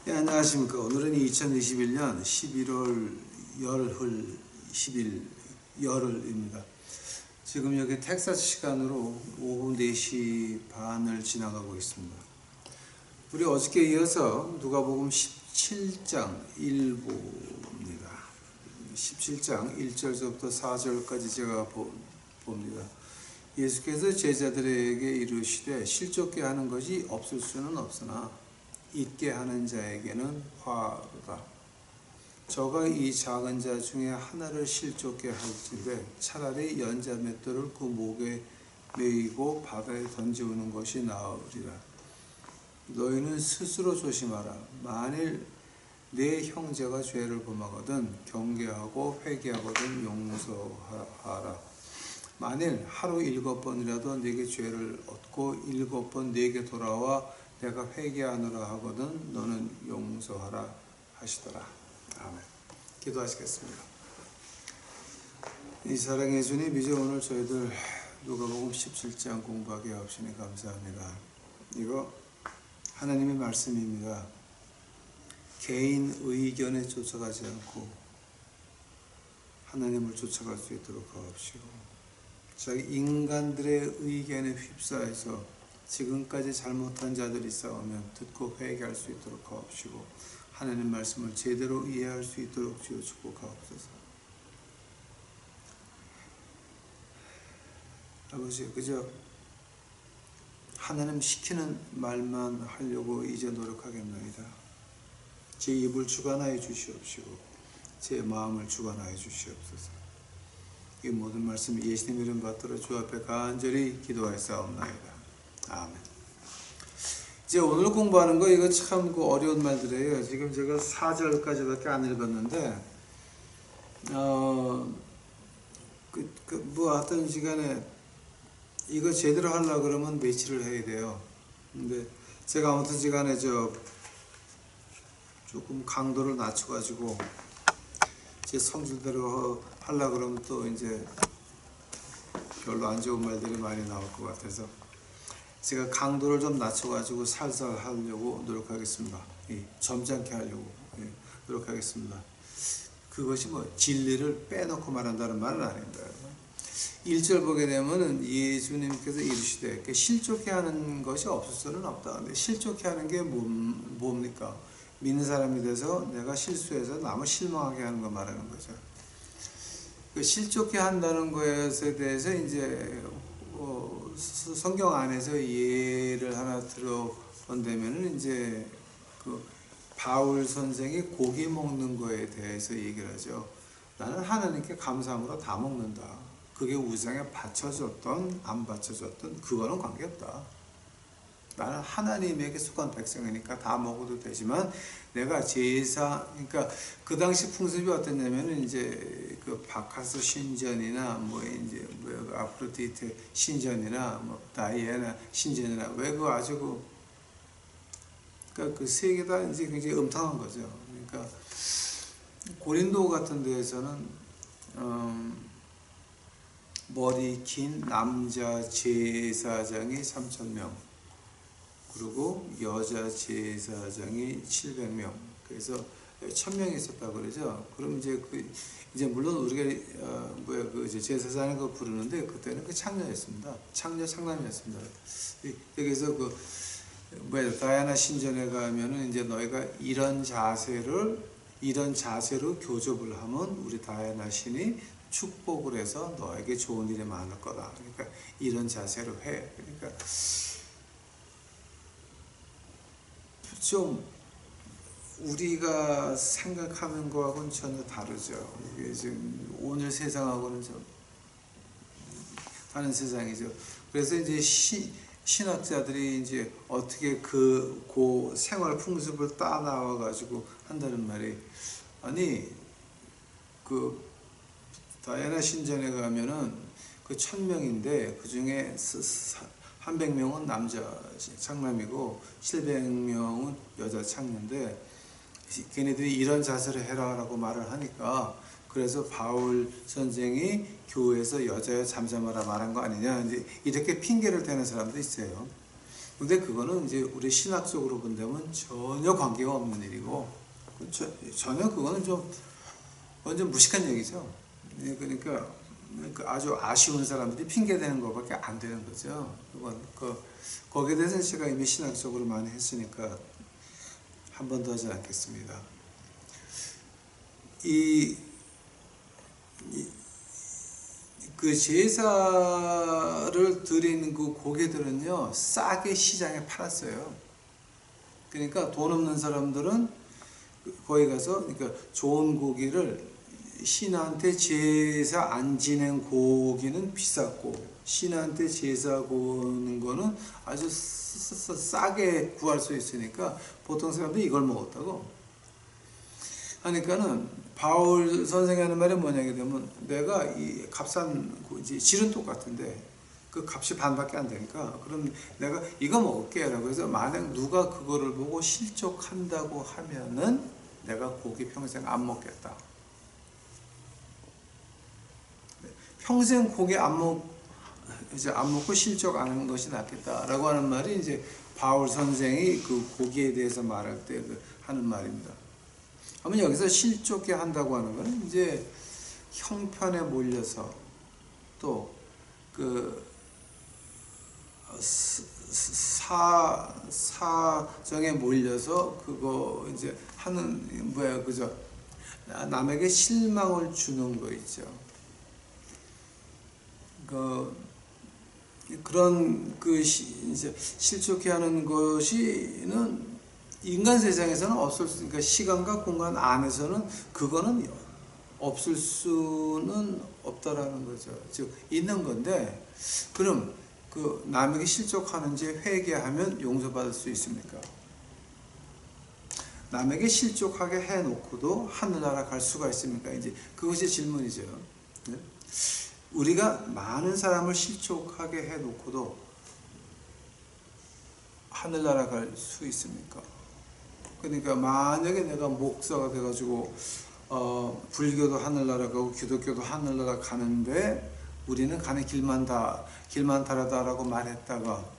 네, 안녕하십니까. 오늘은 2021년 11월 열흘 10일 열흘입니다. 지금 여기 텍사스 시간으로 오후 4시 반을 지나가고 있습니다. 우리 어저께 이어서 누가복음 17장 1부입니다. 17장 1절부터 4절까지 제가 봅니다. 예수께서 제자들에게 이르시되 실족게 하는 것이 없을 수는 없으나 있게 하는 자에게는 화로다. 저가 이 작은 자 중에 하나를 실족게 할진대 차라리 연자 맷돌을 그 목에 매이고 바다에 던지우는 것이 나으리라. 너희는 스스로 조심하라. 만일 내 형제가 죄를 범하거든 경계하고 회개하거든 용서하라. 만일 하루 7번이라도 네게 죄를 얻고 7번 네게 돌아와 내가 회개하노라 하거든 너는 용서하라 하시더라. 아멘. 기도하시겠습니다. 이 사랑의 주님, 이제 오늘 저희들 누가복음 17장 공부하게 하옵시니 감사합니다. 이거 하나님의 말씀입니다. 개인 의견에 쫓아가지 않고 하나님을 쫓아갈 수 있도록 하옵시고, 자기 인간들의 의견에 휩싸여서 지금까지 잘못한 자들이 싸우면 듣고 회개할 수 있도록 하옵시고, 하나님 말씀을 제대로 이해할 수 있도록 주여 축복하옵소서. 아버지, 그저 하나님 시키는 말만 하려고 이제 노력하겠나이다. 제 입을 주관하여 주시옵시고 제 마음을 주관하여 주시옵소서. 이 모든 말씀 예수님 이름 받들어 주 앞에 간절히 기도하였사옵나이다. 아멘. 이제 오늘 공부하는 거 이거 참 어려운 말들이에요. 지금 제가 4절까지밖에 안 읽었는데 뭐 하여튼 시간에 이거 제대로 하려고 그러면 며칠을 해야 돼요. 근데 제가 아무튼 시간에 조금 강도를 낮춰가지고 제 성질대로 하려고 그러면 또 이제 별로 안 좋은 말들이 많이 나올 것 같아서 제가 강도를 좀 낮춰가지고 살살 하려고 노력하겠습니다. 점잖게 하려고 노력하겠습니다. 그것이 뭐 진리를 빼놓고 말한다는 말은 아닙니다. 1절 보게 되면은 예수님께서 이르시되 실족해 하는 것이 없을 수는 없다. 근데 실족해 하는 게 뭡니까? 믿는 사람이 돼서 내가 실수해서 남을 실망하게 하는 거 말하는 거죠. 그 실족해 한다는 것에 대해서 이제 성경 안에서 예를 하나 들어본다면은 이제 그 바울 선생이 고기 먹는 거에 대해서 얘기를 하죠. 나는 하나님께 감사함으로 다 먹는다. 그게 우상에 바쳐졌던 안 바쳐졌던 그거는 관계없다. 나는 하나님에게 속한 백성이니까 다 먹어도 되지만 내가 제사, 그러니까 그 당시 풍습이 어땠냐면은 이제 그 바카스 신전이나 뭐 이제 아프로디테 신전이나 뭐 다이애나 신전이나 왜 그 아주 그러니까 그 세 개 다 이제 굉장히 음탕한 거죠. 그러니까 고린도 같은 데에서는 머리 긴 남자 제사장이 3,000명, 그리고 여자 제사장이 700명, 그래서 1,000명이 있었다고 그러죠. 그럼 이제 물론 우리가 제사장을 그 부르는데 그때는 그 창녀였습니다. 창남이었습니다. 여기서 다이아나 신전에 가면은 이제 너희가 이런 자세로 교접을 하면 우리 다이아나 신이 축복을 해서 너에게 좋은 일이 많을 거다. 그러니까 이런 자세로 해. 그러니까 좀 우리가 생각하는 거하고는 전혀 다르죠. 이게 지금 오늘 세상하고는 좀 다른 세상이죠. 그래서 이제 신학자들이 이제 어떻게 그 생활 풍습을 따 나와 가지고 한다는 말이, 아니 그 다이애나 신전에 가면은 그 1,000명인데 그 중에 300명은 남자 창남이고 700명은 여자 창녀인데 걔네들이 이런 자세를 해라라고 말을 하니까, 그래서 바울 선생이 교회에서 여자여 잠잠하라 말한 거 아니냐 이제 이렇게 핑계를 대는 사람도 있어요. 근데 그거는 이제 우리 신학적으로 본다면 전혀 관계가 없는 일이고, 전혀 그거는 좀 완전 무식한 얘기죠. 그러니까 아주 아쉬운 사람들이 핑계대는 것밖에 안 되는 거죠. 그건 거기에 대해서 제가 이미 신학적으로 많이 했으니까 한 번 더 하지 않겠습니다. 그 제사를 드리는 그 고기들은요, 싸게 시장에 팔았어요. 그러니까 돈 없는 사람들은 거기 가서, 그러니까 좋은 고기를, 신한테 제사 안 지낸 고기는 비쌌고, 신한테 제사 고는 거는 아주 싸게 구할 수 있으니까 보통 사람들이 이걸 먹었다고. 하니까는 바울 선생이 하는 말이 뭐냐게 되면, 내가 이 값싼 질은 똑같은데 그 값이 반밖에 안 되니까 그럼 내가 이거 먹을게 라고 해서, 만약 누가 그거를 보고 실족한다고 하면은 내가 고기 평생 안 먹겠다. 평생 고기 안 먹고 실족 안 하는 것이 낫겠다라고 하는 말이 이제 바울 선생이 그 고기에 대해서 말할 때 하는 말입니다. 그러면 여기서 실족해 한다고 하는 건 이제 형편에 몰려서 또 그 사정에 몰려서 그거 이제 하는 그죠? 남에게 실망을 주는 거 있죠. 그런 이제 실족해 하는 것이는 인간 세상에서는 없을 수, 그러니까 시간과 공간 안에서는 그거는 없을 수는 없다라는 거죠. 즉 있는 건데, 그럼 그 남에게 실족하는지 회개하면 용서받을 수 있습니까? 남에게 실족하게 해놓고도 하늘나라 갈 수가 있습니까? 이제 그것이 질문이죠. 네? 우리가 많은 사람을 실족하게 해놓고도 하늘나라 갈 수 있습니까? 그러니까 만약에 내가 목사가 돼가지고 불교도 하늘나라 가고 기독교도 하늘나라 가는데 우리는 가는 길만 다르다라고 말했다가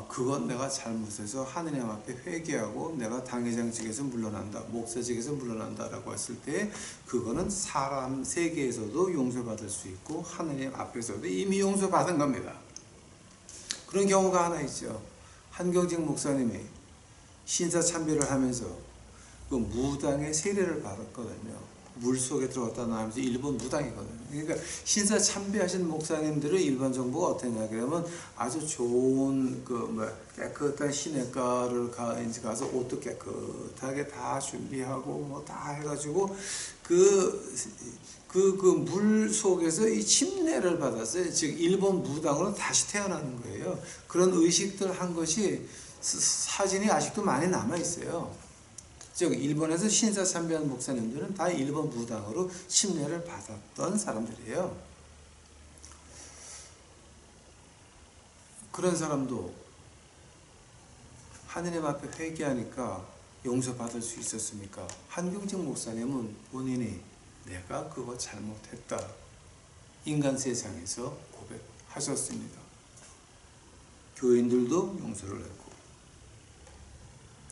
그건 내가 잘못해서 하느님 앞에 회개하고 내가 당회장직에서 물러난다, 목사직에서 물러난다라고 했을 때 그거는 사람 세계에서도 용서받을 수 있고 하느님 앞에서도 이미 용서받은 겁니다. 그런 경우가 하나 있죠. 한경직 목사님이 신사참배를 하면서 그 무당의 세례를 받았거든요. 물속에 들어갔다 나오면서 일본 무당이거든요. 그러니까 신사참배하신 목사님들은 일반 정보가 어떠냐 그러면 아주 좋은 깨끗한 시냇가를 가서 옷도 깨끗하게 다 준비하고 뭐 다 해가지고 그 물 속에서 이 침례를 받았어요. 즉 일본 무당으로 다시 태어나는 거예요. 그런 의식들 한 것이 사진이 아직도 많이 남아 있어요. 즉 일본에서 신사참배한 목사님들은 다 일본 무당으로 침례를 받았던 사람들이에요. 그런 사람도 하느님 앞에 회개하니까 용서받을 수 있었습니까? 한경직 목사님은 본인이 내가 그거 잘못했다, 인간 세상에서 고백하셨습니다. 교인들도 용서를 했고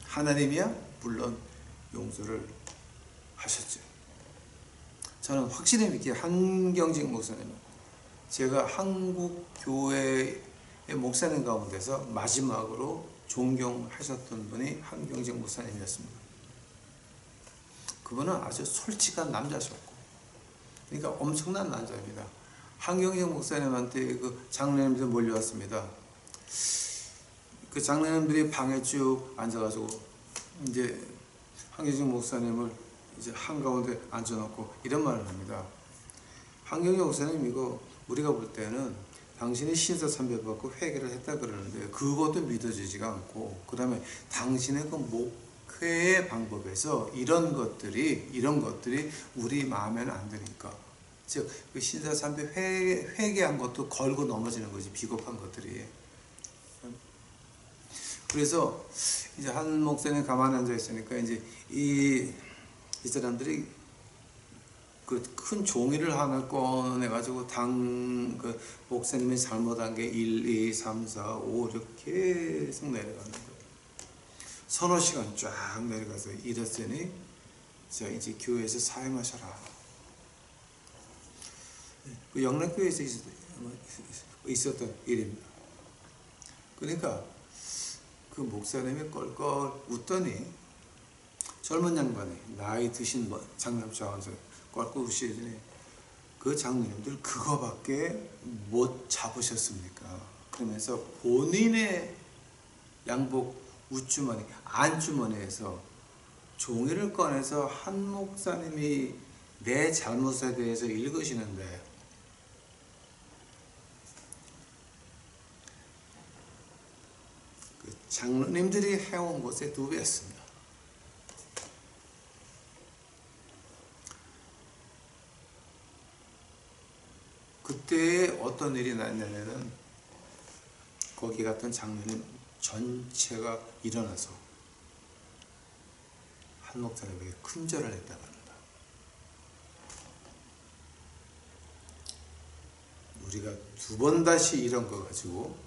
하나님이야 물론 용서를 하셨죠. 저는 확실히 믿기에 한경직 목사님은 제가 한국 교회의 목사님 가운데서 마지막으로 존경하셨던 분이 한경직 목사님이었습니다. 그분은 아주 솔직한 남자셨고, 그러니까 엄청난 남자입니다. 한경직 목사님한테 그 장로님들 몰려왔습니다. 그 장로님들이 방에 쭉 앉아가지고 이제 한경직 목사님을 이제 한가운데 앉혀놓고 이런 말을 합니다. 한경직 목사님, 이거 우리가 볼 때는 당신이 신사참배 받고 회개를 했다 그러는데 그것도 믿어지지가 않고, 그 다음에 당신의 그 목회의 방법에서 이런 것들이 우리 마음에는 안 드니까, 즉 그 신사참배 회개한 것도 걸고 넘어지는 거지, 비겁한 것들이. 그래서 이제 한 목사님 가만히 앉아 있으니까 이제 이 사람들이 그 큰 종이를 하나 꺼내가지고 그 목사님이 잘못한 게 1, 2, 3, 4, 5 이렇게 계속 내려가는 거예요. 서너 시간 쫙 내려가서 이랬더니 자 이제 교회에서 사임하셔라. 그 영락교회에서 있었던 일입니다. 그러니까 그 목사님이 껄껄 웃더니 젊은 양반이 나이 드신 장남처 와서 껄껄 웃으시더니 그 장로님들 그거밖에 못 잡으셨습니까? 그러면서 본인의 양복 웃주머니 안주머니에서 종이를 꺼내서 한 목사님이 내 잘못에 대해서 읽으시는데 그 장로님들이 해온 것의 2배였습니다. 그때 어떤 일이 났냐면은 거기 갔던 장로님 전체가 일어나서 한 목사님에게 큰절을 했다고 합니다. 우리가 2번 다시 이런 거 가지고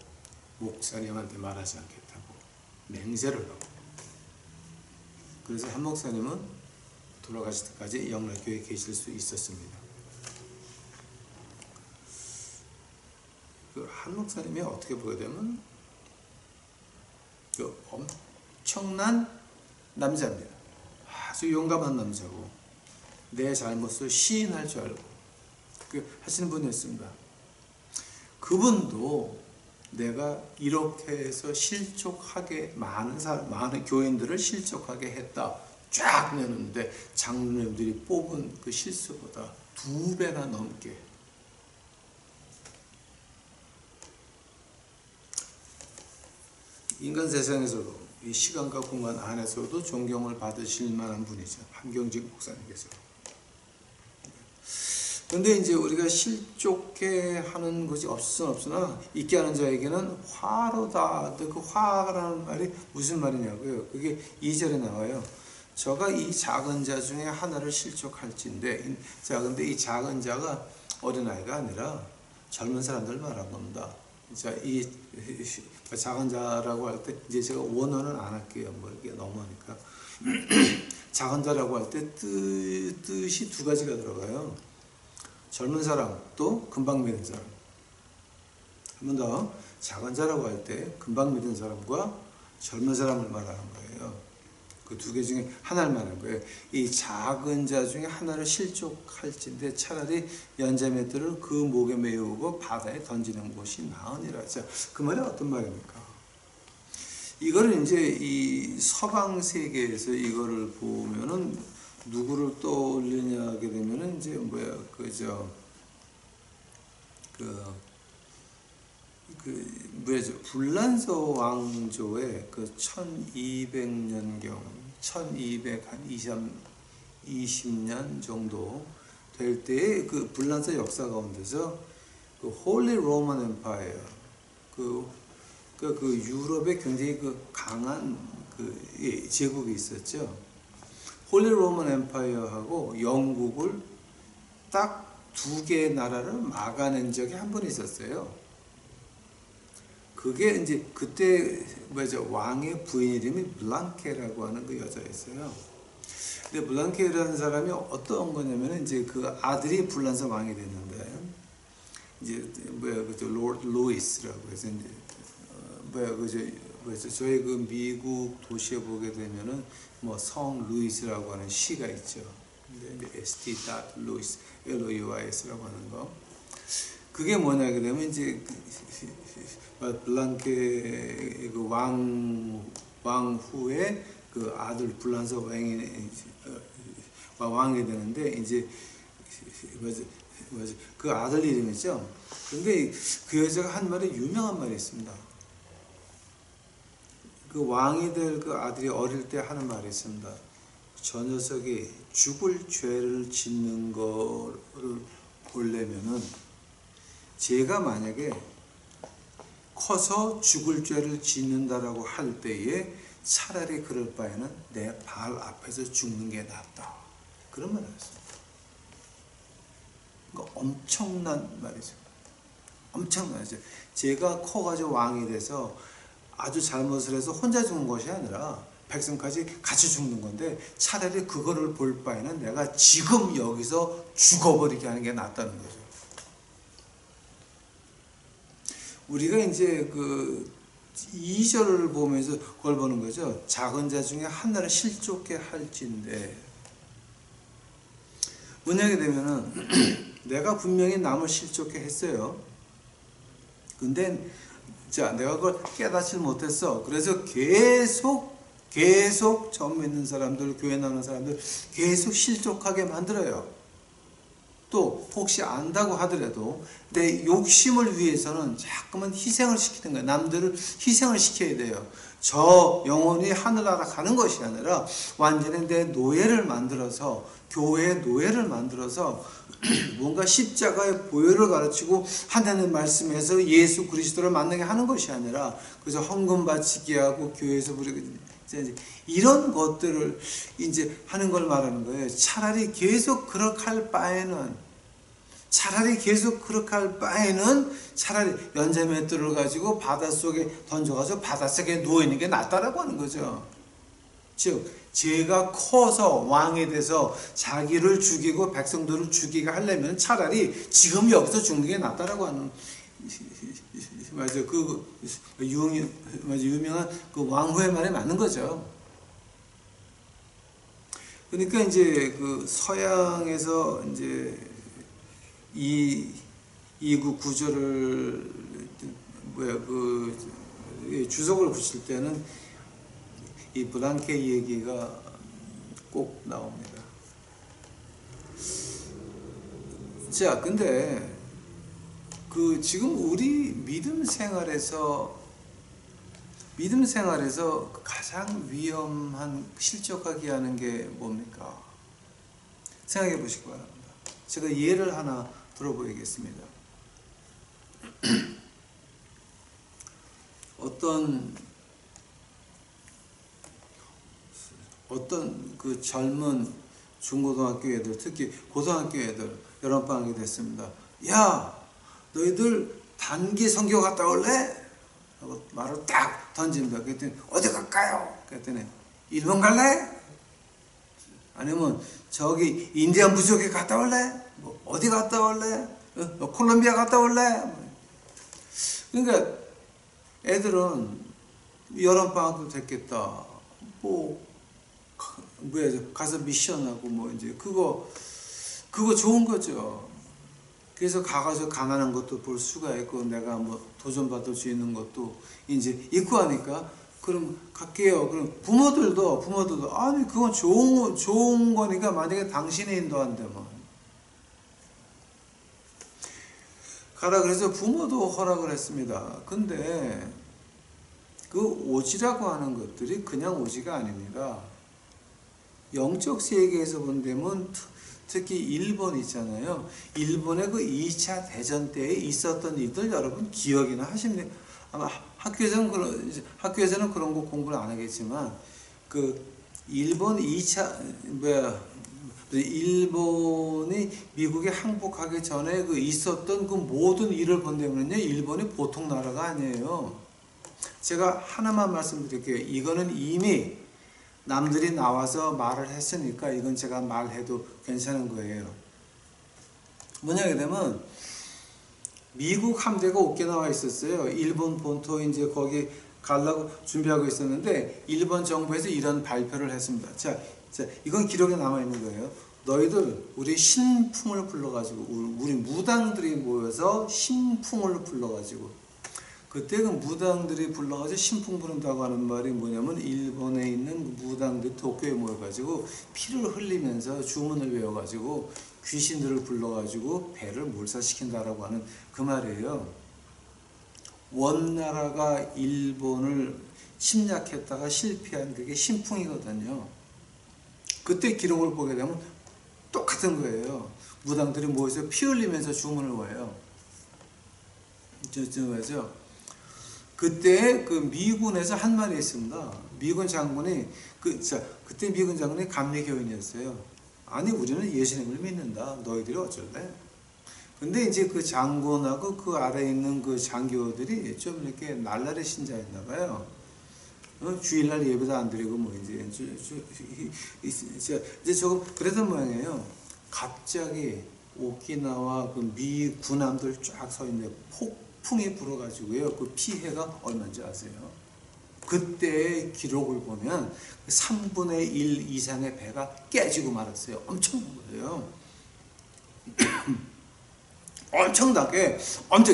목사님한테 말하지 않겠다고 맹세를 하고, 그래서 한 목사님은 돌아가실 때까지 영락교회에 계실 수 있었습니다. 그 한 목사님이 어떻게 보게 되면 그 엄청난 남자입니다. 아주 용감한 남자고 내 잘못을 시인할 줄 알고 그 하시는 분이었습니다. 그분도 내가 이렇게 해서 실족하게 많은 교인들을 실족하게 했다 쫙 내놓는데 장로님들이 뽑은 그 실수보다 2배나 넘게 인간 세상에서도 이 시간과 공간 안에서도 존경을 받으실 만한 분이죠. 한경직 목사님께서. 근데 이제 우리가 실족해 하는 것이 없으나 있게 하는 자에게는 화로다. 그 화라는 말이 무슨 말이냐고요. 그게 2절에 나와요. 저가 이 작은 자 중에 하나를 실족할진데, 자, 근데 이 작은 자가 어린아이가 아니라 젊은 사람들 말한 겁니다. 자, 이 작은 자라고 할 때 이제 제가 원어는 안 할게요. 뭐 이게 너무하니까. 작은 자라고 할 때 뜻이 2가지가 들어가요. 젊은 사람 또 금방 믿은 사람. 한 번 더. 작은 자라고 할 때 금방 믿은 사람과 젊은 사람을 말하는 거예요. 그 2개 중에 하나를 말하는 거예요. 이 작은 자 중에 하나를 실족할진데 차라리 연자맷돌을 그 목에 메우고 바다에 던지는 것이 나으니라. 자, 그 말이 어떤 말입니까? 이거를 이제 이 서방 세계에서 이거를 보면은 누구를 떠올리냐 하게 되면은 이제 불란서 왕조의 그 1200년경 1220년 정도 될 때의 그 불란서 역사 가운데서 그 홀리 로만 엠파이어 그 유럽에 굉장히 그 강한 그 제국이 있었죠. 홀리 로만 엠파이어하고 영국을 딱 2개의 나라를 막아낸 적이 한 번 있었어요. 그게 이제 그때 왕의 부인 이름이 블랑케라고 하는 그 여자였어요. 근데 블랑케라는 사람이 어떤 거냐면 이제 그 아들이 불란서 왕이 됐는데 이제 로드 루이스라고 해서 이제 저희 그 미국 도시에 보게 되면은 뭐 성 루이스라고 하는 시가 있죠. 근데 St. Louis, L-O-U-I-S라고 하는 거. 그게 뭐냐게 되면 이제 블랑케 그 왕후의 그 아들 불란서 왕이 되는데 이제 그 아들 이름이죠. 근데 그 여자가 한 말이 유명한 말이 있습니다. 그 왕이 될 그 아들이 어릴 때 하는 말이 있습니다. 저 녀석이 죽을 죄를 짓는 거를 보려면은 제가 만약에 커서 죽을 죄를 짓는다라고 할 때에 차라리 그럴 바에는 내 발 앞에서 죽는 게 낫다. 그런 말을 했습니다. 그러니까 엄청난 말이죠. 엄청나죠. 제가 커가지고 왕이 돼서 아주 잘못을 해서 혼자 죽는 것이 아니라 백성까지 같이 죽는 건데, 차라리 그거를 볼 바에는 내가 지금 여기서 죽어버리게 하는 게 낫다는 거죠. 우리가 이제 그 2절을 보면서 그걸 보는 거죠. 작은 자 중에 하나를 실족게 할진대. 문약이 되면은 내가 분명히 남을 실족게 했어요. 근데 자, 내가 그걸 깨닫지 못했어. 그래서 계속 점 있는 사람들, 교회 나오는 사람들 계속 실족하게 만들어요. 또 혹시 안다고 하더라도 내 욕심을 위해서는 자꾸만 희생을 시키는 거예요. 남들을 희생을 시켜야 돼요. 저 영혼이 하늘나라 가는 것이 아니라 완전히 내 노예를 만들어서, 교회의 노예를 만들어서 뭔가 십자가의 보혈을 가르치고 하나님 말씀에서 예수 그리스도를 만나게 하는 것이 아니라 그래서 헌금 바치게 하고 교회에서 부르고 이런 것들을 이제 하는 걸 말하는 거예요. 차라리 계속 그렇게 할 바에는 차라리 연자맷돌을 가지고 바닷속에 던져가지고 바닷속에 누워있는 게 낫다라고 하는 거죠. 즉 죄가 커서 왕이 돼서 자기를 죽이고 백성들을 죽이게 하려면 차라리 지금 여기서 죽는 게 낫다라고 하는, 맞아요. 유명한 그 왕후의 말에 맞는 거죠. 그러니까 이제 그 서양에서 이제 이구 구절을 주석을 붙일 때는 이 브랑케 얘기가 꼭 나옵니다. 자, 근데 그 지금 우리 믿음 생활에서 가장 위험한, 실족하게 하는 게 뭡니까? 생각해 보시기 바랍니다. 제가 예를 하나 들어보이겠습니다. 어떤 그 젊은 중고등학교 애들, 특히 고등학교 애들 여름방학이 됐습니다. 야, 너희들 단기 선교 갔다 올래? 하고 말을 딱 던집니다. 그랬더니 어디 갈까요? 그랬더니 일본 갈래? 아니면 저기 인디안 부족에 갔다 올래? 뭐 어디 갔다 올래? 콜롬비아 갔다 올래? 그러니까 애들은 여름방학도 됐겠다. 가서 미션하고 뭐 이제 그거 좋은 거죠. 그래서 가가지고 가난한 것도 볼 수가 있고 내가 뭐 도전받을 수 있는 것도 이제 있고 하니까 그럼 갈게요. 그럼 부모들도 아니 그건 좋은 거니까 만약에 당신이 인도한다면 가라 그래서 부모도 허락을 했습니다. 근데 그 오지라고 하는 것들이 그냥 오지가 아닙니다. 영적 세계에서 본다면 특히 일본 있잖아요. 일본의 그 2차 대전 때에 있었던 일들 여러분 기억이나 하십니까? 아마 학교에서는 그런 거 공부를 안 하겠지만 그 일본이 미국에 항복하기 전에 그 있었던 그 모든 일을 본다면요, 일본이 보통 나라가 아니에요. 제가 하나만 말씀드릴게요. 이거는 이미 남들이 나와서 말을 했으니까 이건 제가 말해도 괜찮은 거예요. 뭐냐게 되면 미국 함대가 오키나와에 있었어요. 일본 본토 이제 거기 가려고 준비하고 있었는데 일본 정부에서 이런 발표를 했습니다. 자, 이건 기록에 남아 있는 거예요. 너희들 우리 신풍을 불러가지고 우리 무당들이 모여서 신풍을 불러가지고 그때 그 무당들이 불러가지고 신풍 부른다고 하는 말이 뭐냐면 일본에 있는 무당들이 도쿄에 모여가지고 피를 흘리면서 주문을 외워가지고 귀신들을 불러가지고 배를 몰살시킨다라고 하는 그 말이에요. 원나라가 일본을 침략했다가 실패한 그게 신풍이거든요. 그때 기록을 보게 되면 똑같은 거예요. 무당들이 모여서 피 흘리면서 주문을 외워요. 그죠? 그때 그 미군에서 한 말이 있습니다. 미군 장군이 그때 미군 장군이 감리교인이었어요. 아니 우리는 예수님을 믿는다. 너희들이 어쩔래? 근데 이제 그 장군하고 그 아래에 있는 그 장교들이 좀 이렇게 날라리 신자였나 봐요. 주일날 예배도 안 드리고 뭐 이제 조금 그랬던 모양이에요. 갑자기 오키나와 그 미 군함들 쫙 서 있는데 폭풍이 불어가지고요. 그 피해가 얼마인지 아세요? 그때의 기록을 보면 3분의 1 이상의 배가 깨지고 말았어요. 엄청난 거예요. 엄청나게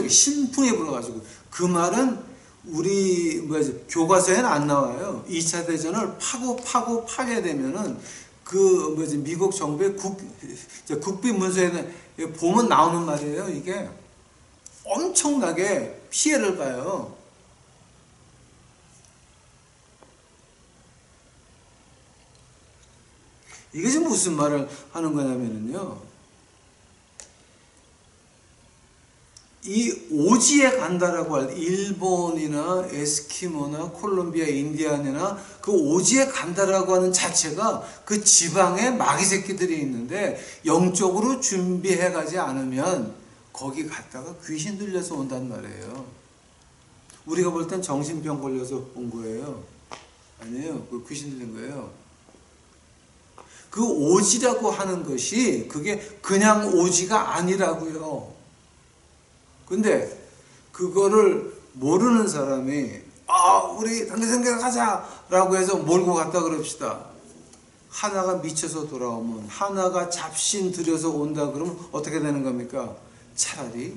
신풍이 불어가지고, 그 말은 우리 교과서에는 안 나와요. 2차 대전을 파괴되면은 그 미국 정부의 국비 문서에는 보면 나오는 말이에요. 이게 엄청나게 피해를 봐요. 이게 지금 무슨 말을 하는 거냐면요, 이 오지에 간다라고 할 일본이나 에스키모나 콜롬비아 인디안이나 그 오지에 간다라고 하는 자체가 그 지방에 마귀 새끼들이 있는데 영적으로 준비해 가지 않으면 거기 갔다가 귀신 들려서 온단 말이에요. 우리가 볼 땐 정신병 걸려서 온 거예요. 아니에요. 그 귀신 들린 거예요. 그 오지라고 하는 것이 그게 그냥 오지가 아니라고요. 근데 그거를 모르는 사람이 우리 당대생계 가자라고 해서 몰고 갔다 그럽시다. 하나가 미쳐서 돌아오면, 하나가 잡신 들여서 온다 그러면 어떻게 되는 겁니까? 차라리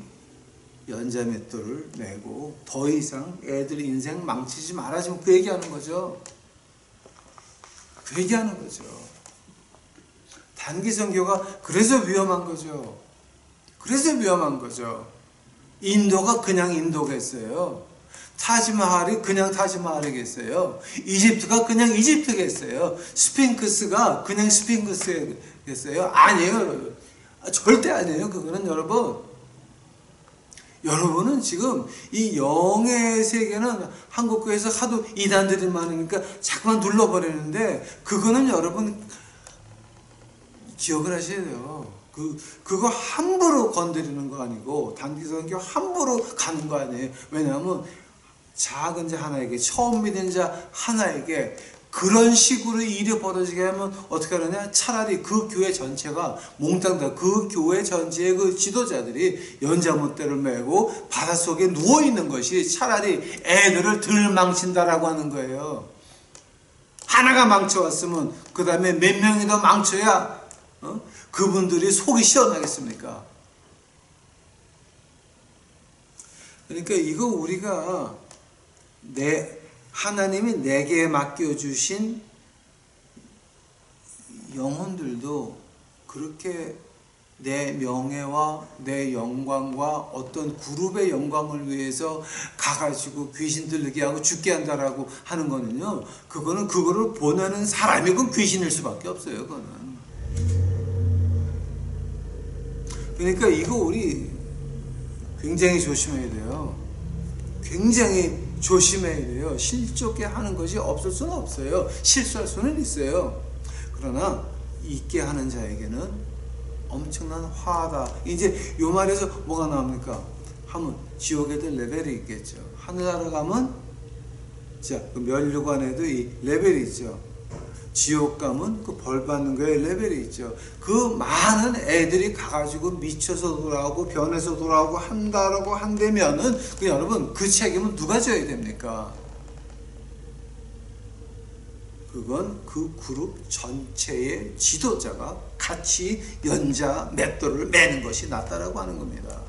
연자맷돌을 메고 더 이상 애들 인생 망치지 말아주면 그 얘기하는 거죠. 그 얘기하는 거죠. 단기 선교가 그래서 위험한 거죠. 그래서 위험한 거죠. 인도가 그냥 인도겠어요? 타지마할이 그냥 타지마할이겠어요? 이집트가 그냥 이집트겠어요? 스핑크스가 그냥 스핑크스겠어요? 아니에요. 절대 아니에요. 그거는 여러분은 지금 이 영의 세계는 한국교회에서 하도 이단들이 많으니까 자꾸만 눌러버리는데, 그거는 여러분 기억을 하셔야 돼요. 그거 함부로 건드리는 거 아니고, 단기선교 함부로 가는 거 아니에요. 왜냐하면 작은 자 하나에게, 처음 믿은 자 하나에게 그런 식으로 일이 벌어지게 하면 어떻게 하느냐? 차라리 그 교회 전체가 몽땅 다 그 교회 전체의 그 지도자들이 연자못대를 메고 바닷속에 누워있는 것이 차라리 애들을 덜 망친다라고 하는 거예요. 하나가 망쳐왔으면 그 다음에 몇 명이 더 망쳐야 그분들이 속이 시원하겠습니까? 그러니까 이거 우리가 하나님이 내게 맡겨주신 영혼들도 그렇게 내 명예와 내 영광과 어떤 그룹의 영광을 위해서 가가지고 귀신 들리게 하고 죽게 한다라고 하는 거는요, 그거는 그거를 보내는 사람이 그 귀신일 수밖에 없어요. 그거는. 그러니까 이거 우리 굉장히 조심해야 돼요. 굉장히 조심해야 돼요. 실족게 하는 것이 없을 수는 없어요. 실수할 수는 있어요. 그러나 있게 하는 자에게는 엄청난 화다. 이제 요 말에서 뭐가 나옵니까? 하면 지옥에도 레벨이 있겠죠. 하늘나라 가면 그 면류관에도 이 레벨이 있죠. 지옥 가면 그 벌 받는 거에 레벨이 있죠. 그 많은 애들이 가가지고 미쳐서 돌아오고 변해서 돌아오고 한다라고 한다면은 여러분 그 책임은 누가 져야 됩니까? 그건 그 그룹 전체의 지도자가 같이 연자 맷돌을 매는 것이 낫다라고 하는 겁니다.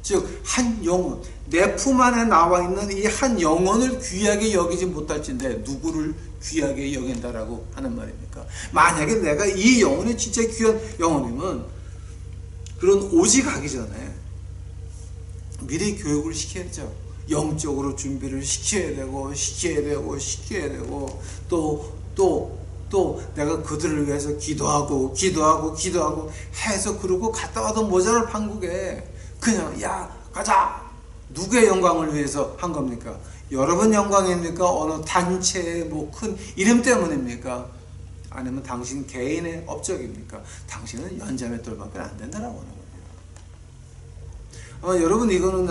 즉 한 영혼, 내 품 안에 나와 있는 이 한 영혼을 귀하게 여기지 못할진데 누구를 귀하게 여긴다라고 하는 말입니까? 만약에 내가 이 영혼이 진짜 귀한 영혼이면 그런 오지 가기 전에 미리 교육을 시켜야죠. 영적으로 준비를 시켜야 되고 또 내가 그들을 위해서 기도하고 해서 그러고 갔다 와도 모자랄 판국에 그냥 야 가자, 누구의 영광을 위해서 한 겁니까? 여러분 영광입니까? 어느 단체의 뭐 큰 이름 때문입니까? 아니면 당신 개인의 업적입니까? 당신은 연자맷돌밖에 안 된다라고 하는 겁니다. 여러분 이거는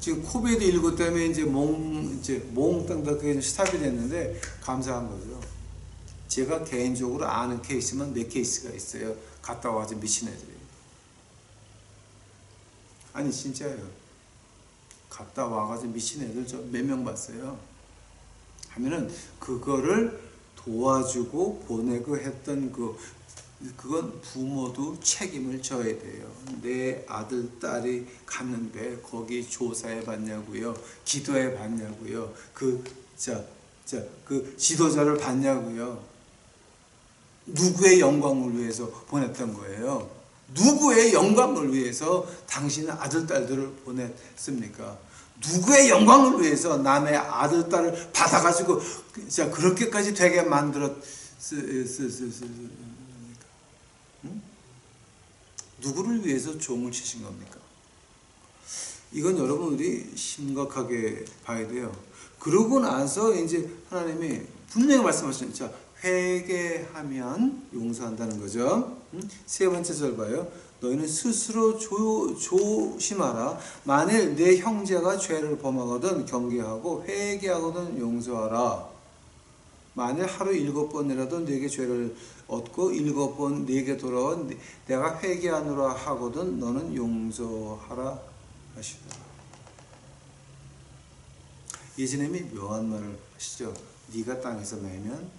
지금 코비드 19 때문에 이제 몽땅 다 그게 스탑이 됐는데 감사한 거죠. 제가 개인적으로 아는 케이스만 몇 케이스가 있어요. 갔다 와가지고 미친 애들이. 아니 진짜예요. 갔다 와가지고 미친 애들 저 몇 명 봤어요. 하면은 그거를 도와주고 보내고 했던 그건 부모도 책임을 져야 돼요. 내 아들, 딸이 갔는데 거기 조사해 봤냐고요? 기도해 봤냐고요? 그 지도자를 봤냐고요? 누구의 영광을 위해서 보냈던 거예요? 누구의 영광을 위해서 당신의 아들, 딸들을 보냈습니까? 누구의 영광을 위해서 남의 아들, 딸을 받아가지고 그렇게까지 되게 누구를 위해서 종을 치신 겁니까? 이건 여러분들이 심각하게 봐야 돼요. 그러고 나서 이제 하나님이 분명히 말씀하시는, 자, 회개하면 용서한다는 거죠. 세 번째 절 봐요. 너희는 스스로 조심하라. 만일 내 형제가 죄를 범하거든 경계하고 회개하거든 용서하라. 만일 하루 7번이라도 네게 죄를 얻고 7번 네게 돌아와 내가 회개하노라 하거든 너는 용서하라 하시더라. 예수님이 묘한 말을 하시죠. 네가 땅에서 매면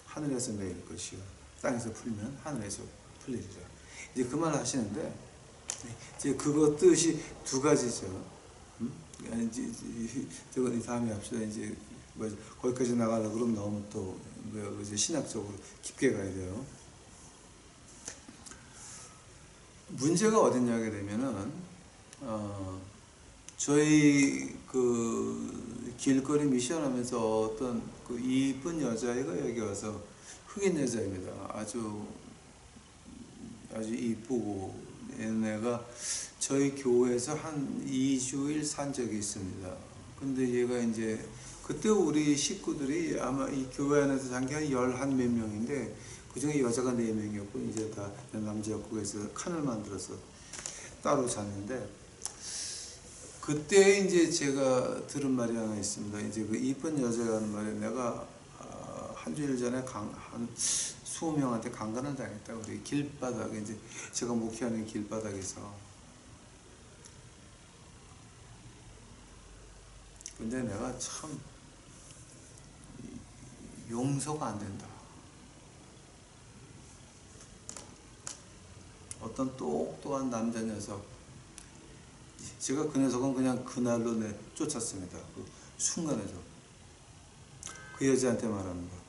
하늘에서 매일 것이요 땅에서 풀면 하늘에서 풀리리라. 이제 그 말을 하시는데 이제 그거 뜻이 두 가지죠. 저건 다음에 합시다. 이제 거기까지 나가려고 그러면 너무 또 이제 신학적으로 깊게 가야 돼요. 문제가 어딨냐게 되면은 저희 길거리 미션하면서 어떤 이쁜 여자애가 여기 와서 흑인 여자입니다. 아주 이쁘고 얘네가 저희 교회에서 한 2주일 산 적이 있습니다. 근데 얘가 이제 그때 우리 식구들이 아마 이 교회 안에서 잔 게 한 11몇 명인데 그 중에 여자가 4명이었고 이제 다 남자였고 해서 칸을 만들어서 따로 잤는데 그때 이제 제가 들은 말이 하나 있습니다. 이제 그 이쁜 여자라는 말에 내가 한 주일 전에 한 20명한테 강간을 당했다. 우리 길바닥에 이제 제가 목회하는 길바닥에서. 근데 내가 참 용서가 안 된다. 어떤 똑똑한 남자 녀석, 제가 그 녀석은 그냥 그날로 쫓았습니다. 그 순간에도 그 여자한테 말하는 거.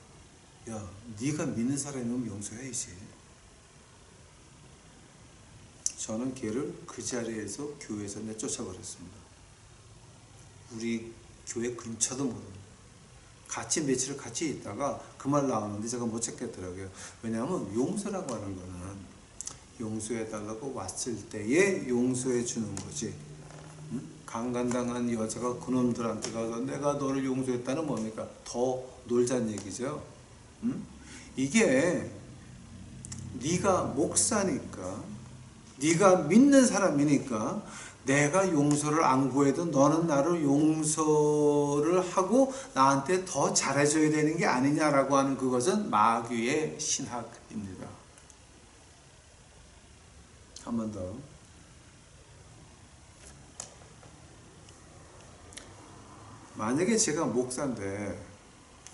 야, 네가 믿는 사람이면 용서해야지. 저는 걔를 그 자리에서 교회에서 쫓아버렸습니다. 우리 교회 근처도 모릅니다. 같이 며칠을 같이 있다가 그 말 나오는데 제가 못 찾겠더라고요. 왜냐하면 용서라고 하는 거는 용서해달라고 왔을 때에 용서해 주는 거지. 강간당한 여자가 그놈들한테 가서 내가 너를 용서했다는 뭡니까? 더 놀자는 얘기죠. 이게 네가 목사니까 네가 믿는 사람이니까 내가 용서를 안 구해도 너는 나를 용서를 하고 나한테 더 잘해줘야 되는 게 아니냐라고 하는 그것은 마귀의 신학입니다. 한 번 더. 만약에 제가 목사인데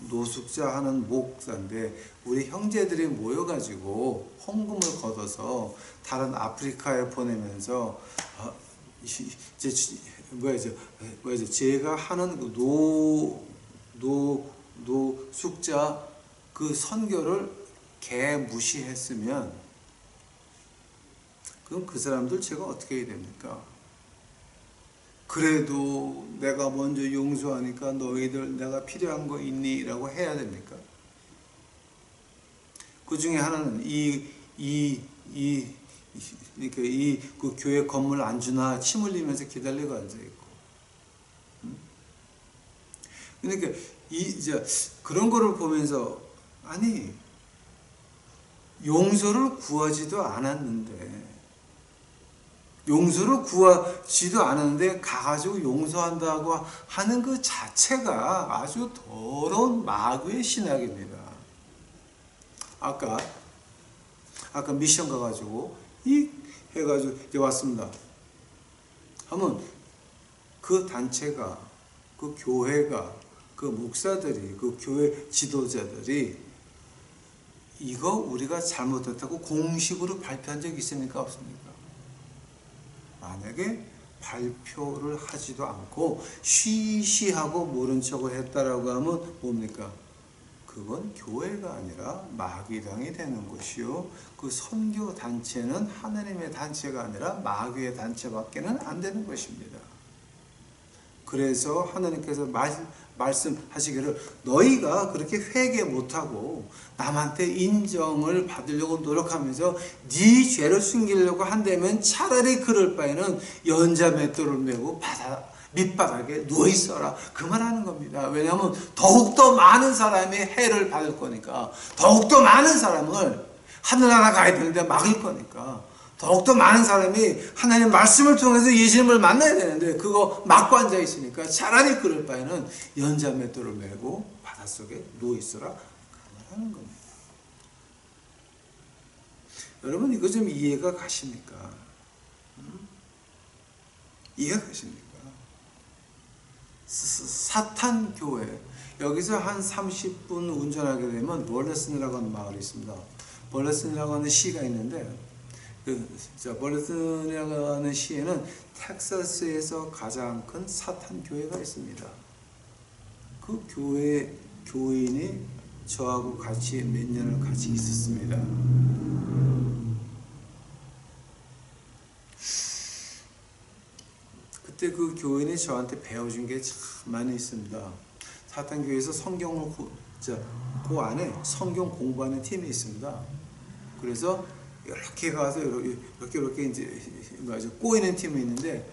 노숙자 하는 목사인데 우리 형제들이 모여가지고 헌금을 걷어서 다른 아프리카에 보내면서 제가 하는 노숙자 그 선교를 개무시했으면 그럼 그 사람들 제가 어떻게 해야 됩니까? 그래도 내가 먼저 용서하니까 너희들 내가 필요한 거 있니? 라고 해야 됩니까? 그 중에 하나는 그 교회 건물 안 주나 침 흘리면서 기다리고 앉아있고. 그러니까 이제 그런 거를 보면서 아니 용서를 구하지도 않았는데 용서를 구하지도 않았는데 가가지고 용서한다고 하는 그 자체가 아주 더러운 마귀의 신학입니다. 아까 미션 가가지고 해가지고 이제 왔습니다. 하면 그 단체가, 그 교회가, 그 목사들이, 그 교회 지도자들이 이거 우리가 잘못했다고 공식으로 발표한 적이 있습니까? 없습니까? 만약에 발표를 하지도 않고 쉬쉬하고 모른 척을 했다라고 하면 뭡니까? 그건 교회가 아니라 마귀당이 되는 것이요. 그 선교 단체는 하나님의 단체가 아니라 마귀의 단체밖에는 안 되는 것입니다. 그래서 하나님께서 말씀하시기를 너희가 그렇게 회개 못하고 남한테 인정을 받으려고 노력하면서 네 죄를 숨기려고 한다면 차라리 그럴 바에는 연자맷돌을 메고 밑바닥에 누워있어라. 그 말하는 겁니다. 왜냐하면 더욱더 많은 사람이 해를 받을 거니까, 더욱더 많은 사람을 하늘나라 가야 되는데 막을 거니까, 더욱더 많은 사람이 하나님 말씀을 통해서 예수님을 만나야 되는데 그거 막고 앉아 있으니까 차라리 그럴 바에는 연자맷돌을 메고 바닷속에 누워있어라. 그 말하는 겁니다. 여러분 이거 좀 이해가 가십니까? 이해가 가십니까? 사탄 교회, 여기서 한 30분 운전하게 되면 벌레슨이라고 하는 마을이 있습니다. 벌레슨이라고 하는 시가 있는데 벌레슨이라고 하는 시에는 텍사스에서 가장 큰 사탄 교회가 있습니다. 그 교인이 저하고 같이 몇 년을 같이 있었습니다. 그때 그 교인이 저한테 배워준 게 참 많이 있습니다. 사탄교회에서 성경을 그 안에 성경 공부하는 팀이 있습니다. 그래서 이렇게 가서 이렇게 이제 꼬이는 팀이 있는데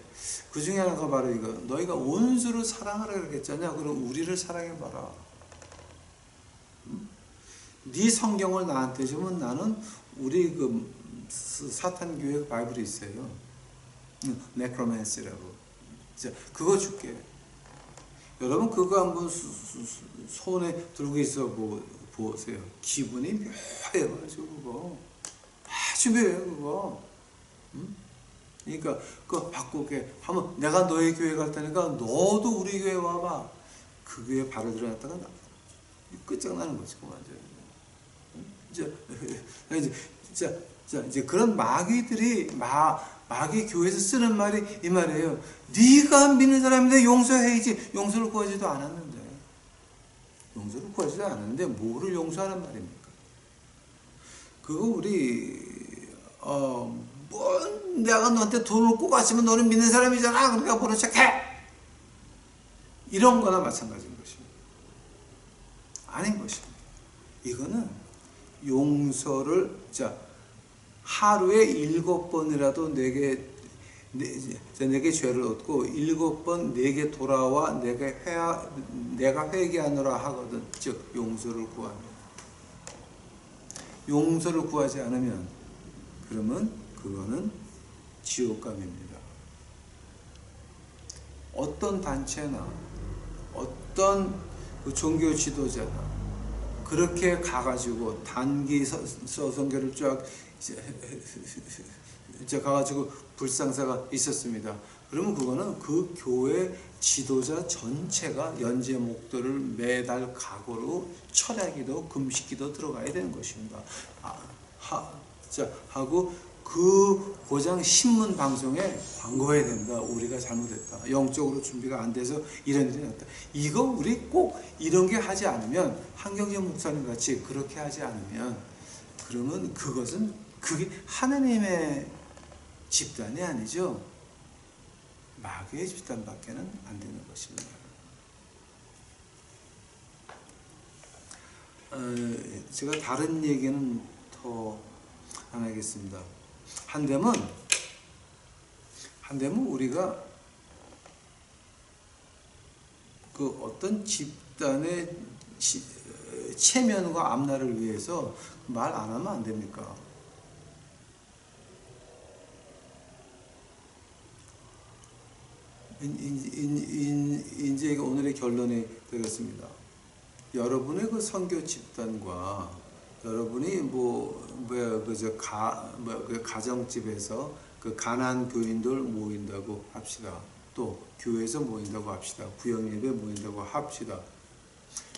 그 중에 하나가 바로 이거. 너희가 원수를 사랑하라 그랬잖냐? 그럼 우리를 사랑해봐라. 네 성경을 나한테 주면 나는 우리 그 사탄교회 바이블이 있어요. 네크로맨스라고. 그거 줄게. 여러분 그거 한번 손에 들고 있어 보세요. 기분이 묘해가지고 그거 아주 묘해요 그거. 그러니까 그거 바꾸게 하면 내가 너희 교회 갈 테니까 너도 우리 교회 와봐. 그 교회 발을 들어놨다가 끝장나는 거지 완전. 이제 그런 마귀들이 마귀 교회에서 쓰는 말이 이 말이에요. 네가 믿는 사람인데 용서해야지. 용서를 구하지도 않았는데. 뭐를 용서하는 말입니까? 그거 우리 내가 너한테 돈을 꼭 왔으면 너는 믿는 사람이잖아. 그러니까 모른 척해. 이런 거나 마찬가지인 것입니다. 아닌 것입니다. 이거는 용서를 하루에 7번이라도 내게 죄를 얻고 7번 내게 돌아와 내가 회개하노라 하거든. 즉 용서를 구하면. 용서를 구하지 않으면 그러면 그거는 지옥감입니다. 어떤 단체나 어떤 그 종교 지도자나 그렇게 가가지고 단기 서성교를 쫙 가가지고 불상사가 있었습니다. 그러면 그거는 그 교회 지도자 전체가 연재 목도를 매달 각오로 철야기도 금식기도 들어가야 되는 것입니다. 하고 그 고장 신문 방송에 광고해야 된다. 우리가 잘못했다. 영적으로 준비가 안 돼서 이런 일이 났다. 이거 우리 꼭 이런 게 하지 않으면 한경재 목사님 같이 그렇게 하지 않으면 그러면 그게 하나님의 집단이 아니죠. 마귀의 집단밖에는 안 되는 것입니다. 제가 다른 얘기는 더 안 하겠습니다. 한되면 우리가 그 어떤 집단의 체면과 앞날을 위해서 말 안 하면 안 됩니까? 이제 오늘의 결론이 되겠습니다. 여러분의 그 선교 집단과 여러분이 그 가정집에서 그 가난 교인들 모인다고 합시다. 또 교회에서 모인다고 합시다. 구역예배 모인다고 합시다.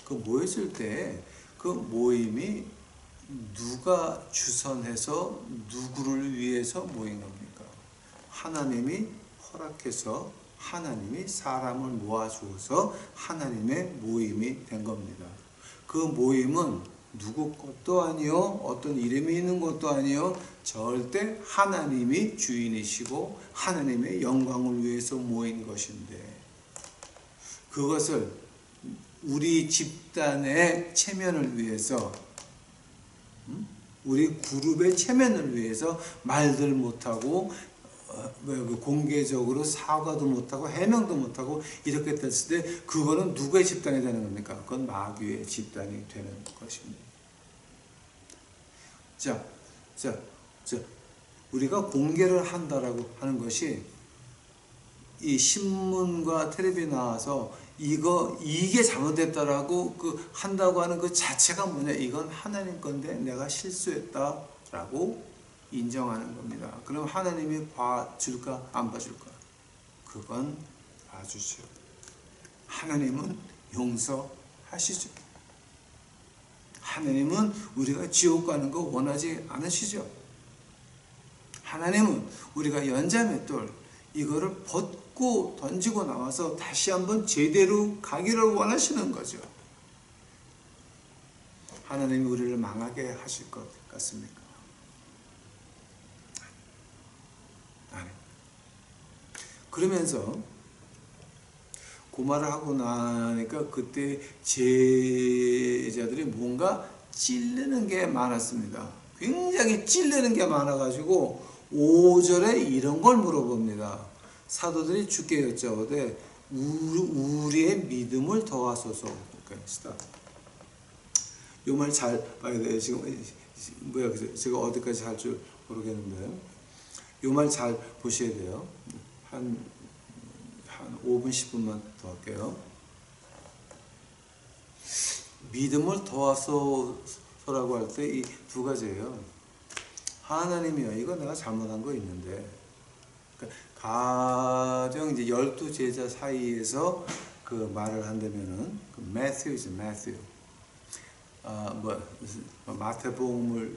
그 모였을 때 그 모임이 누가 주선해서 누구를 위해서 모인 겁니까? 하나님이 허락해서 하나님이 사람을 모아주어서 하나님의 모임이 된 겁니다. 그 모임은 누구 것도 아니요, 어떤 이름이 있는 것도 아니요, 절대 하나님이 주인이시고 하나님의 영광을 위해서 모인 것인데, 그것을 우리 집단의 체면을 위해서, 우리 그룹의 체면을 위해서 말들 못하고 공개적으로 사과도 못하고 해명도 못하고 이렇게 됐을 때 그거는 누구의 집단이 되는 겁니까? 그건 마귀의 집단이 되는 것입니다. 자, 우리가 공개를 한다라고 하는 것이 이 신문과 텔레비에 나와서 이게 잘못됐다라고 한다고 하는 그 자체가 뭐냐? 이건 하나님 건데 내가 실수했다라고 인정하는 겁니다. 그럼 하나님이 봐줄까? 안 봐줄까? 그건 봐주죠. 하나님은 용서하시죠. 하나님은 우리가 지옥 가는 거 원하지 않으시죠. 하나님은 우리가 연자맷돌 이거를 벗고 던지고 나와서 다시 한번 제대로 가기를 원하시는 거죠. 하나님이 우리를 망하게 하실 것 같습니까? 아니. 그러면서 그 말을 하고 나니까 그때 제자들이 뭔가 찔르는 게 많았습니다. 굉장히 찔르는 게 많아가지고 5절에 이런 걸 물어봅니다. 사도들이 주께 여짜오되 우리의 믿음을 더하소서. 이 말 잘 봐야 돼요. 지금 제가 어디까지 할 줄 모르겠는데 이 말 잘 보셔야 돼요. 한 5분 10분만 더 할게요. 믿음을 더하소서라고 할 때 이 두 가지예요. 하나님이요, 이거 내가 잘못한 거 있는데, 가령 이제 12제자 사이에서 그 말을 한다면은 매튜죠, 매튜. 마태복음을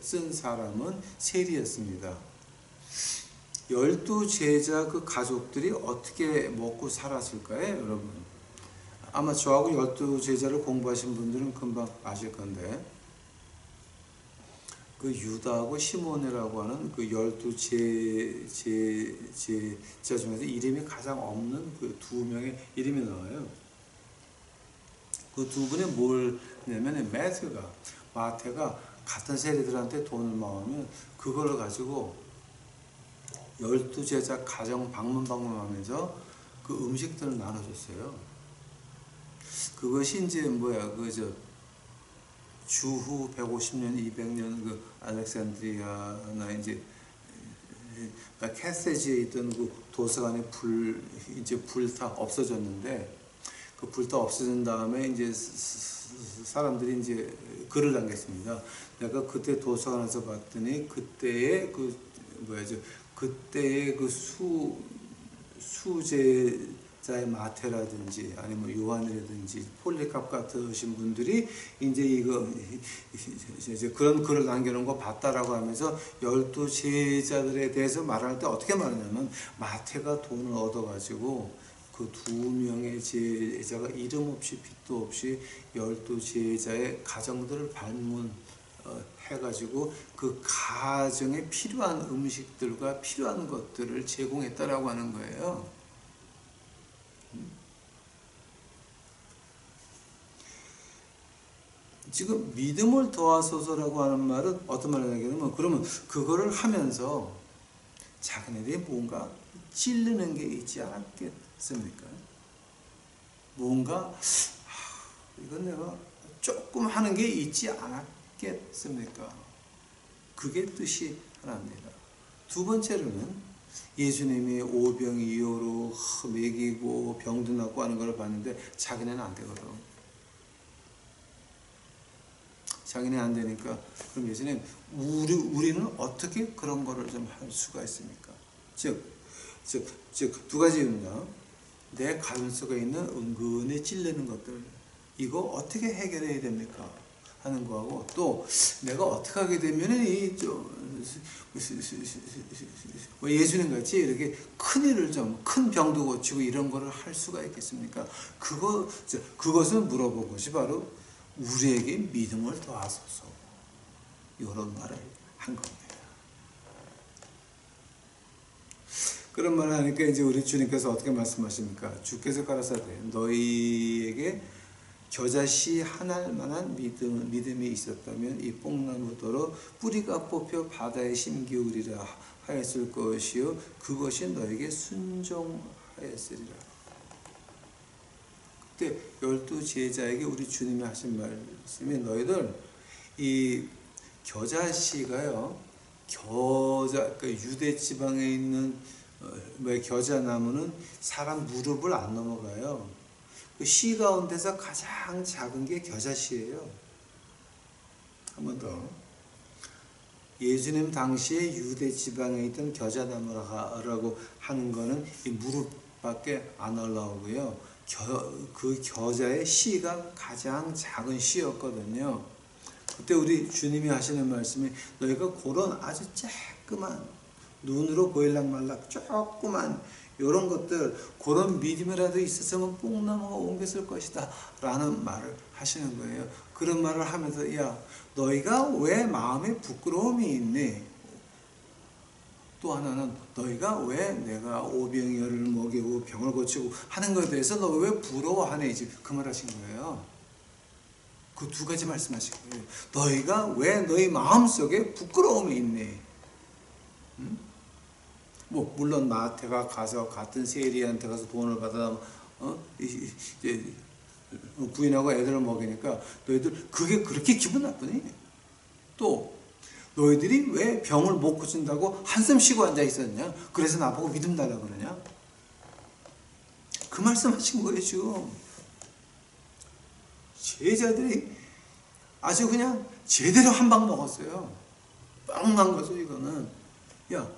쓴 사람은 세리였습니다. 12제자 그 가족들이 어떻게 먹고 살았을까요, 여러분? 아마 저하고 12제자를 공부하신 분들은 금방 아실 건데, 그 유다하고 시몬이라고 하는 그 12제자 중에서 이름이 가장 없는 그 두 명의 이름이 나와요. 그 두 분이 뭐냐면 마태가 같은 세리들한테 돈을 모으면 그걸 가지고 12제자 가정 방문하면서 그 음식들을 나눠줬어요. 그것이 이제 주후 150년, 200년 그 알렉산드리아나 이제 캐세지에 있던 그 도서관에 불타 없어졌는데, 그 불타 없어진 다음에 이제 사람들이 이제 글을 남겼습니다. 내가 그때 도서관에서 봤더니 그때의 수제자의 마태라든지 아니면 요한이라든지 폴리갑 같으신 분들이 이제 그런 글을 남겨놓은 거 봤다라고 하면서 12제자들에 대해서 말할 때 어떻게 말하냐면, 마태가 돈을 얻어가지고 그 두 명의 제자가 이름 없이 빚도 없이 12제자의 가정들을 방문해가지고 그 가정에 필요한 음식들과 필요한 것들을 제공했다라고 하는 거예요. 지금 믿음을 더하소서라고 하는 말은 어떤 말을 하냐면, 그러면 그거를 하면서 자기네들이 뭔가 찔르는 게 있지 않았겠습니까? 뭔가 이건 내가 조금 하는 게 있지 않았겠습니까? 그게 뜻이 하나입니다. 두 번째로는 예수님이 오병이어로 먹이고 병도 낫고 하는 걸 봤는데 자기네는 안 되거든. 자기네 안 되니까 그럼 예수님 우리는 어떻게 그런 거를 좀 할 수가 있습니까? 즉 두 가지입니다. 내 가슴 속에 있는 은근히 찔리는 것들 이거 어떻게 해결해야 됩니까? 하는 거하고 또 내가 어떻게 하게 되면은 예수님 같이 이렇게 큰 일을 좀 큰 병도 고치고 이런 거를 할 수가 있겠습니까? 그것을 물어본 것이 바로 우리에게 믿음을 더하소서 이런 말을 한 겁니다. 그런 말을 하니까 이제 우리 주님께서 어떻게 말씀하십니까? 주께서 가라사대 너희에게 겨자씨 한 알만한 믿음이 있었다면 이 뽕나무더러 뿌리가 뽑혀 바다에 심기우리라 하였을 것이요 그것이 너에게 순종하였으리라. 그때 12 제자에게 우리 주님이 하신 말씀이 너희들 이 겨자씨가요 그 유대 지방에 있는 겨자나무는 사람 무릎을 안 넘어가요. 그 씨 가운데서 가장 작은 게 겨자씨예요. 한 번 더. 예수님 당시에 유대 지방에 있던 겨자나무라고 하는 거는 이 무릎밖에 안 올라오고요. 그 겨자의 씨가 가장 작은 씨였거든요. 그때 우리 주님이 하시는 말씀이 너희가 그런 아주 조그만 눈으로 보일락 말락 조그만 이런 것들 그런 믿음이라도 있었으면 뽕나무가 옮겼을 것이다 라는 말을 하시는 거예요. 그런 말을 하면서 야 너희가 왜 마음에 부끄러움이 있니? 또 하나는 너희가 왜 내가 오병이어를 먹이고 병을 고치고 하는 것에 대해서 너 왜 부러워하니? 그 말 하신 거예요. 그 두 가지 말씀하신 거예요. 너희가 왜 너희 마음속에 부끄러움이 있니? 물론 마태가 가서 같은 세리한테 가서 돈을 받아 이제 부인하고 애들을 먹이니까 너희들 그게 그렇게 기분 나쁘니? 또 너희들이 왜 병을 못 고친다고 한숨 쉬고 앉아 있었냐? 그래서 나보고 믿음 달라 그러냐? 그 말씀하신 거예요 지금. 제자들이 아주 그냥 제대로 한 방 먹었어요. 빵 난 거죠 이거는. 야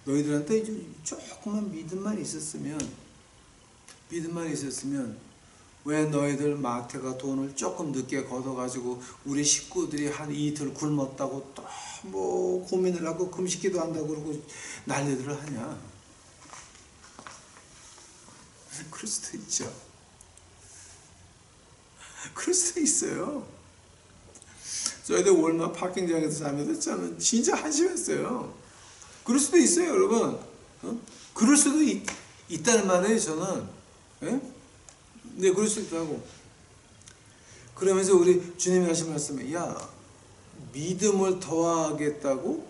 너희들한테 조금만 믿음만 있었으면 왜 너희들 마태가 돈을 조금 늦게 걷어가지고 우리 식구들이 한 이틀 굶었다고 또 뭐 고민을 하고 금식기도 한다고 그러고 난리들을 하냐? 그럴 수도 있죠. 그럴 수도 있어요. 저희들 월마 파킹장에서 자면서 저는 진짜 한심했어요. 그럴 수도 있어요, 여러분. 그럴 수도 있다는 말이에요, 저는. 예? 네, 그럴 수도 있다고. 그러면서 우리 주님이 하신 말씀에, 야, 믿음을 더하겠다고?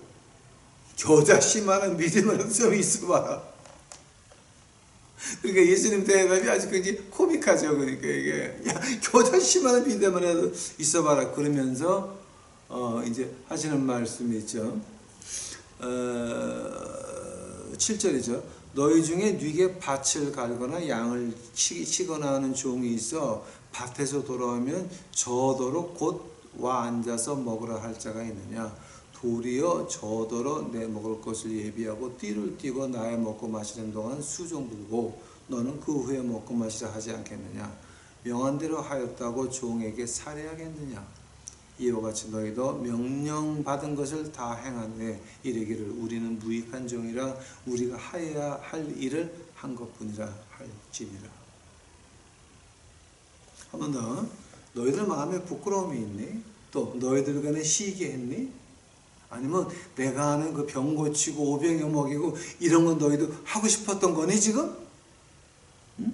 겨자씨만한 믿음을 좀 있어봐라. 그러니까 예수님 대답이 아주 굉장히 코믹하죠. 그러니까 이게, 야, 겨자씨만한 믿음을 있어봐라. 그러면서, 이제 하시는 말씀이 있죠. 7절이죠. 너희 중에 네게 밭을 갈거나 양을 치거나 하는 종이 있어 밭에서 돌아오면 저더러 곧 와 앉아서 먹으라 할 자가 있느냐? 도리어 저더러 내 먹을 것을 예비하고 띠를 띠고 나의 먹고 마시는 동안 수종 들고 너는 그 후에 먹고 마시라 하지 않겠느냐? 명한 대로 하였다고 종에게 살해하겠느냐? 이와 같이 너희도 명령받은 것을 다 행한 후에 이르기를 우리는 무익한 종이라 우리가 하여야 할 일을 한 것뿐이라 할지니라. 한 번 더. 너희들 마음에 부끄러움이 있니? 또 너희들 간에 시기 했니? 아니면 내가 하는 그 병 고치고 오병이어 먹이고 이런 건 너희도 하고 싶었던 거니 지금? 응?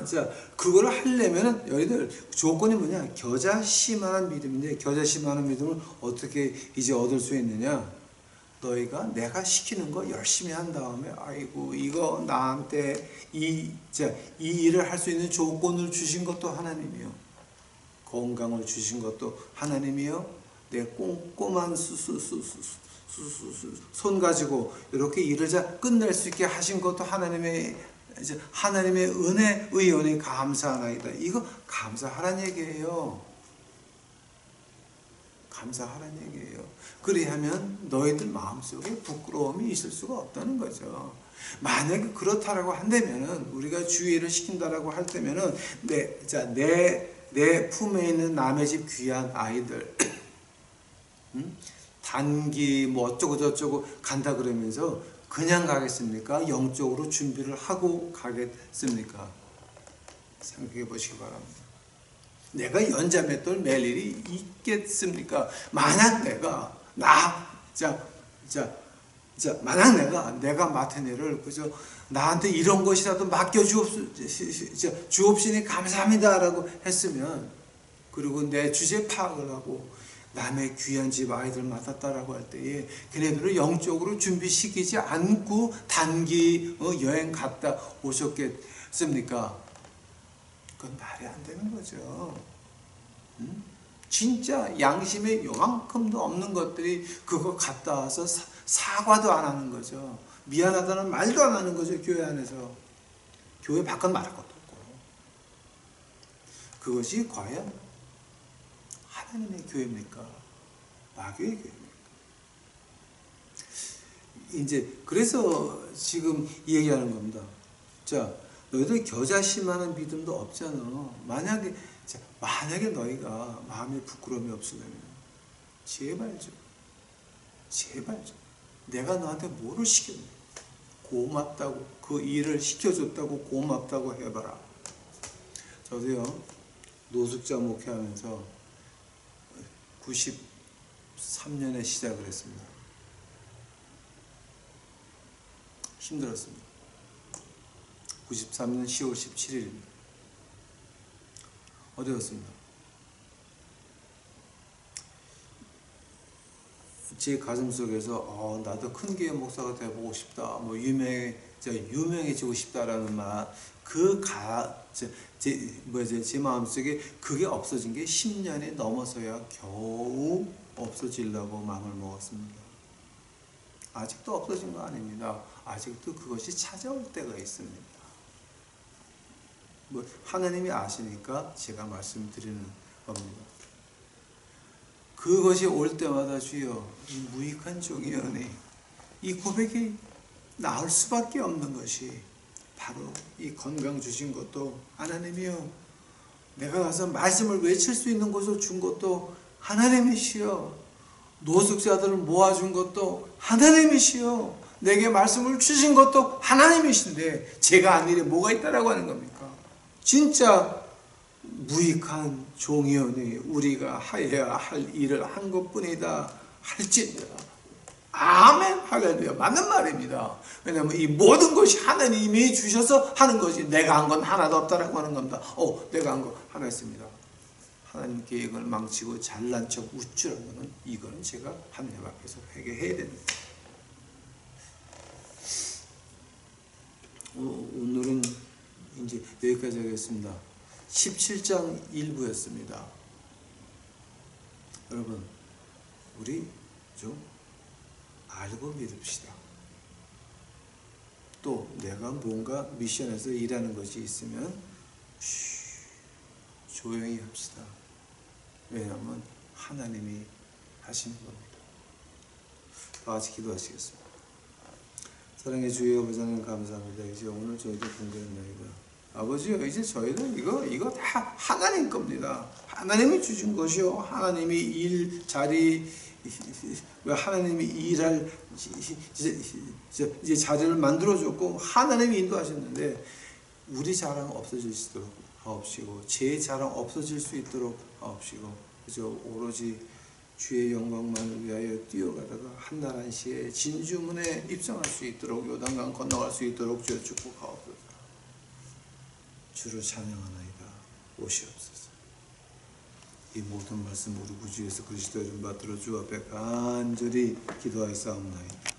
자, 그거를 하려면은 너희들 조건이 뭐냐? 겨자씨만한 믿음인데 겨자씨만한 믿음을 어떻게 이제 얻을 수 있느냐? 너희가 내가 시키는 거 열심히 한 다음에 아이고 이거 나한테 이 일을 할 수 있는 조건을 주신 것도 하나님이요. 건강을 주신 것도 하나님이요. 내 꼼꼼한 손 가지고 이렇게 일을 잘 끝낼 수 있게 하신 것도 하나님의 은혜의 연히 감사하나이다. 이거 감사하란 얘기예요. 감사하란 얘기예요. 그리하면 너희들 마음속에 부끄러움이 있을 수가 없다는 거죠. 만약에 그렇다라고 한다면은, 우리가 주의를 시킨다라고 할 때면은, 내 품에 있는 남의 집 귀한 아이들, 단기 뭐 어쩌고 저쩌고 간다 그러면서 그냥 가겠습니까? 영적으로 준비를 하고 가겠습니까? 생각해 보시기 바랍니다. 내가 연자맷돌 맬 일이 있겠습니까? 만약 내가 만약 내가 맡은 일을 그저 나한테 이런 것이라도 맡겨 주옵시니 감사합니다라고 했으면, 그리고 내 주제 파악을 하고 남의 귀한 집 아이들 맡았다라고 할 때에 걔네들을 영적으로 준비시키지 않고 단기 여행 갔다 오셨겠습니까? 그건 말이 안 되는 거죠. 진짜 양심에 요만큼도 없는 것들이 그거 갔다 와서 사과도 안 하는 거죠. 미안하다는 말도 안 하는 거죠. 교회 안에서. 교회 밖은 말할 것도 없고. 그것이 과연 하나님의 교회입니까? 마귀의 교회입니까? 이제 그래서 지금 얘기하는 겁니다. 자, 너희들 겨자씨만한 믿음도 없잖아. 만약에 너희가 마음에 부끄러움이 없으면 제발 좀 내가 너한테 뭐를 시켰니? 고맙다고, 그 일을 시켜줬다고 고맙다고 해봐라. 저도요, 노숙자 목회하면서 93년에 시작을 했습니다. 힘들었습니다. 93년 10월 17일입니다. 어려웠습니다. 제 가슴 속에서 나도 큰 교회 목사가 되어보고 싶다, 뭐 유명해지고 싶다라는 말, 제 마음속에 그게 없어진 게 10년이 넘어서야 겨우 없어지려고 마음을 먹었습니다. 아직도 없어진 거 아닙니다. 아직도 그것이 찾아올 때가 있습니다. 하나님이 아시니까 제가 말씀드리는 겁니다. 그것이 올 때마다 주여, 이 무익한 종이여니, 이 고백이 나올 수밖에 없는 것이 바로 이 건강 주신 것도 하나님이요, 내가 가서 말씀을 외칠 수 있는 곳을 준 것도 하나님이시여, 노숙자들을 모아준 것도 하나님이시여, 내게 말씀을 주신 것도 하나님이신데 제가 한 일에 뭐가 있다라고 하는 겁니까? 진짜 무익한 종이오니 우리가 하여야 할 일을 한 것뿐이다 할지니라. 아멘, 할렐루야. 맞는 말입니다. 왜냐하면 이 모든 것이 하나님이 주셔서 하는 것이, 내가 한 건 하나도 없다라고 하는 겁니다. 내가 한 거 하나 있습니다. 하나님 계획을 망치고 잘난 척 우쭐하면 이거는 제가 하나님 앞에서 회개해야 됩니다. 오늘은 이제 여기까지 하겠습니다. 17장 1부였습니다. 여러분, 우리 좀 알고 믿읍시다. 또 내가 뭔가 미션에서 일하는 것이 있으면 조용히 합시다. 왜냐하면 하나님이 하시는 겁니다. 다 같이 기도하시겠습니다. 사랑의 주여 아버지 하나님 감사합니다. 이제 오늘 저희들 공개했나이다. 아버지요, 이제 저희는 이거 다 하나님 겁니다. 하나님이 주신 것이요, 하나님이 일 자리, 하나님이 일할 이제 자리를 만들어줬고 하나님이 인도하셨는데, 우리 자랑 없어질 수 있도록 하옵시고, 제 자랑 없어질 수 있도록 하옵시고, 그저 오로지 주의 영광만을 위하여 뛰어가다가 한날 한시에 진주문에 입성할 수 있도록, 요단강 건너갈 수 있도록 주여 축복하옵소서. 주를 찬양하나이다. 오시옵소서. 이 모든 말씀 우리 구주 예수 그리스도의 이름 받들어 주 앞에 간절히 기도하였사옵나이다.